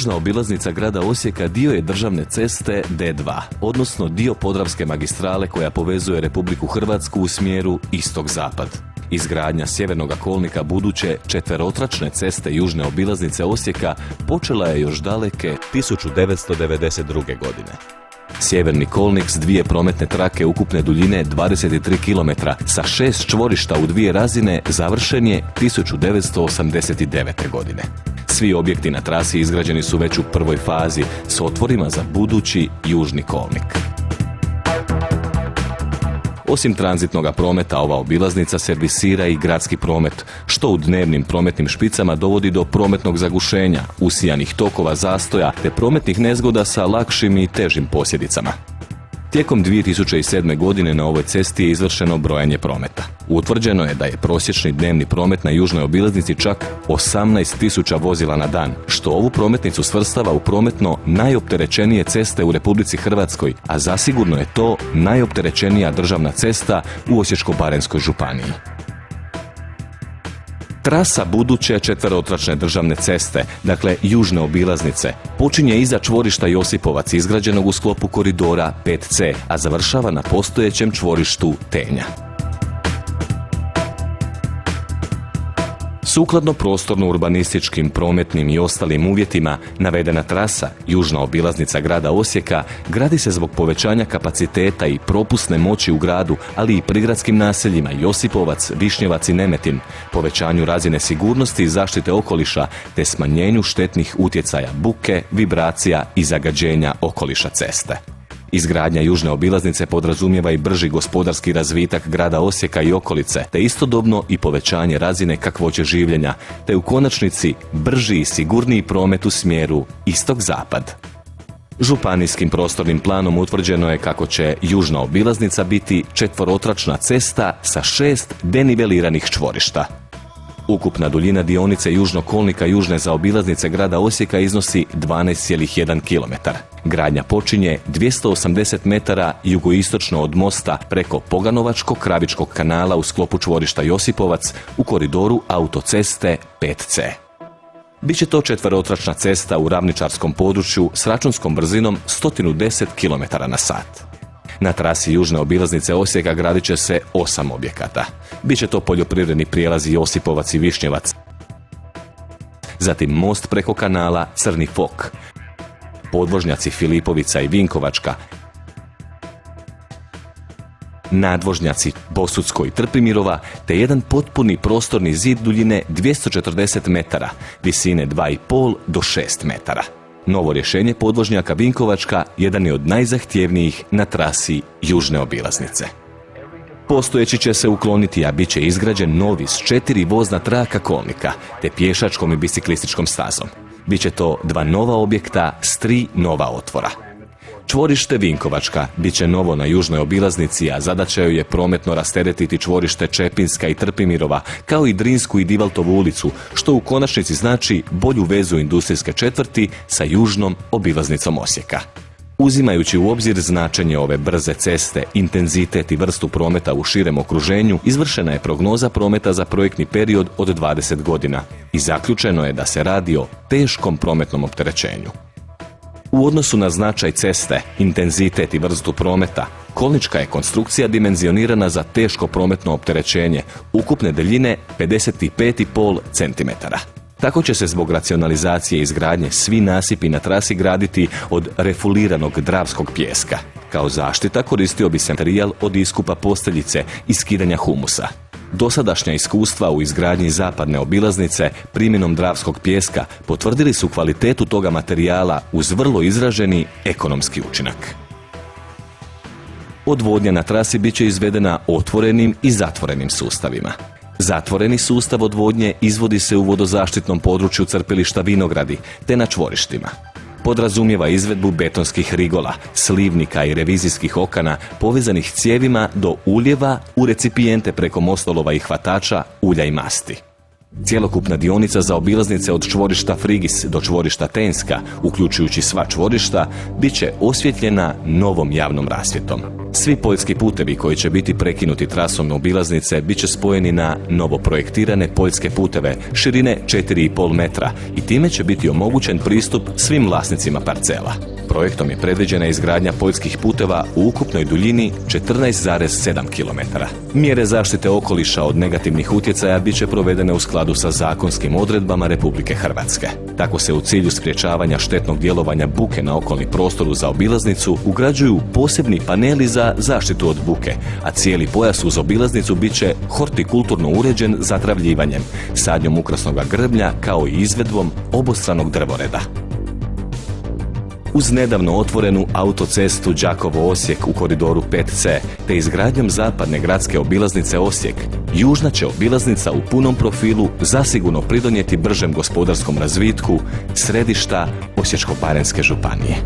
Južna obilaznica grada Osijeka dio je državne ceste D2, odnosno dio Podravske magistrale koja povezuje Republiku Hrvatsku u smjeru istok-zapad. Izgradnja sjevernog kolnika buduće četverotračne ceste južne obilaznice Osijeka počela je još daleke 1992. godine. Sjeverni kolnik s dvije prometne trake ukupne duljine 23 km sa 6 čvorišta u dvije razine završen je 1989. godine. Svi objekti na trasi izgrađeni su već u prvoj fazi s otvorima za budući južni kolnik. Osim tranzitnog prometa, ova obilaznica servisira i gradski promet, što u dnevnim prometnim špicama dovodi do prometnog zagušenja, usijanih tokova zastoja te prometnih nezgoda sa lakšim i težim posljedicama. Tijekom 2007. godine na ovoj cesti je izvršeno brojanje prometa. Utvrđeno je da je prosječni dnevni promet na južnoj obilaznici čak 18.000 vozila na dan, što ovu prometnicu svrstava u prometno najopterećenije ceste u Republici Hrvatskoj, a zasigurno je to najopterećenija državna cesta u Osječko-baranjskoj županiji. Trasa buduće četverotračne državne ceste, dakle južne obilaznice, počinje iza čvorišta Josipovac izgrađenog u sklopu koridora 5C, a završava na postojećem čvorištu Tenja. Sukladno prostorno-urbanističkim, prometnim i ostalim uvjetima, navedena trasa, južna obilaznica grada Osijeka, gradi se zbog povećanja kapaciteta i propusne moći u gradu, ali i prigradskim naseljima Josipovac, Višnjevac i Nemetin, povećanju razine sigurnosti i zaštite okoliša, te smanjenju štetnih utjecaja buke, vibracija i zagađenja okoliša ceste. Izgradnja južne obilaznice podrazumijeva i brži gospodarski razvitak grada Osijeka i okolice, te istodobno i povećanje razine kakvoće življenja, te u konačnici brži i sigurniji promet u smjeru istok-zapad. Županijskim prostornim planom utvrđeno je kako će južna obilaznica biti četvorotračna cesta sa 6 deniveliranih čvorišta. Ukupna duljina dionice južnog kolnika južne zaobilaznice grada Osijeka iznosi 12,1 km. Gradnja počinje 280 metara jugoistočno od mosta preko Poganovačko-Kravičkog kanala u sklopu čvorišta Josipovac u koridoru autoceste 5C. Biće to četverotračna cesta u ravničarskom području s računskom brzinom 110 km/h. Na trasi južne obilaznice Osijeka gradit će se 8 objekata. Biće to poljoprivredni prijelazi Josipovac i Višnjevac, zatim most preko kanala Crni Fok, podvožnjaci Filipovica i Vinkovačka, nadvožnjaci Bosutsko i Trpimirova, te jedan potpuni prostorni zid duljine 240 metara, visine 2,5 do 6 metara. Novo rješenje podvožnjaka Vinkovačka jedan je od najzahtjevnijih na trasi južne obilaznice. Postojeći će se ukloniti, a bit će izgrađen novi s 4 vozna traka kolnika, te pješačkom i biciklističkom stazom. Biće to 2 nova objekta s 3 nova otvora. Čvorište Vinkovačka bit će novo na južnoj obilaznici, a zadaća joj je prometno rasteretiti čvorište Čepinska i Trpimirova, kao i Drinsku i Divaltovu ulicu, što u konačnici znači bolju vezu industrijske četvrti sa južnom obilaznicom Osijeka. Uzimajući u obzir značenje ove brze ceste, intenzitet i vrstu prometa u širem okruženju, izvršena je prognoza prometa za projektni period od 20 godina i zaključeno je da se radi o teškom prometnom opterećenju. U odnosu na značaj ceste, intenzitet i vrstu prometa, kolnička je konstrukcija dimenzionirana za teško prometno opterećenje ukupne daljine 55,5 cm. Tako će se zbog racionalizacije i izgradnje svi nasipi na trasi graditi od refuliranog dravskog pijeska. Kao zaštita koristio bi se materijal od iskupa posteljice i skidanja humusa. Dosadašnja iskustva u izgradnji zapadne obilaznice primjenom dravskog pijeska potvrdili su kvalitetu toga materijala uz vrlo izraženi ekonomski učinak. Odvodnja na trasi bit će izvedena otvorenim i zatvorenim sustavima. Zatvoreni sustav odvodnje izvodi se u vodozaštitnom području crpilišta Vinogradi te na čvorištima. podrazumijeva izvedbu betonskih rigola, slivnika i revizijskih okana povezanih cijevima do uljeva u recipijente preko mostolova i hvatača ulja i masti. Cjelokupna dionica za obilaznice od čvorišta Frigis do čvorišta Tenska, uključujući sva čvorišta, bit će osvjetljena novom javnom rasvjetom. Svi poljski putevi koji će biti prekinuti trasom obilaznice bit će spojeni na novoprojektirane poljske puteve širine 4,5 metra i time će biti omogućen pristup svim vlasnicima parcela. Projektom je predviđena izgradnja poljskih puteva u ukupnoj duljini 14,7 km. Mjere zaštite okoliša od negativnih utjecaja bit će provedene u skladu sa zakonskim odredbama Republike Hrvatske. Tako se u cilju sprječavanja štetnog djelovanja buke na okolni prostor za obilaznicu ugrađuju posebni paneli za zaštitu od buke, a cijeli pojas uz obilaznicu bit će hortikulturno uređen zatravljivanjem, sadnjom ukrasnog grblja kao i izvedbom obostranog drvoreda. Uz nedavno otvorenu autocestu Đakovo-Osijek u koridoru 5C te izgradnjom zapadne gradske obilaznice Osijek, južna će obilaznica u punom profilu zasigurno pridonijeti bržem gospodarskom razvitku središta Osječko-baranjske županije.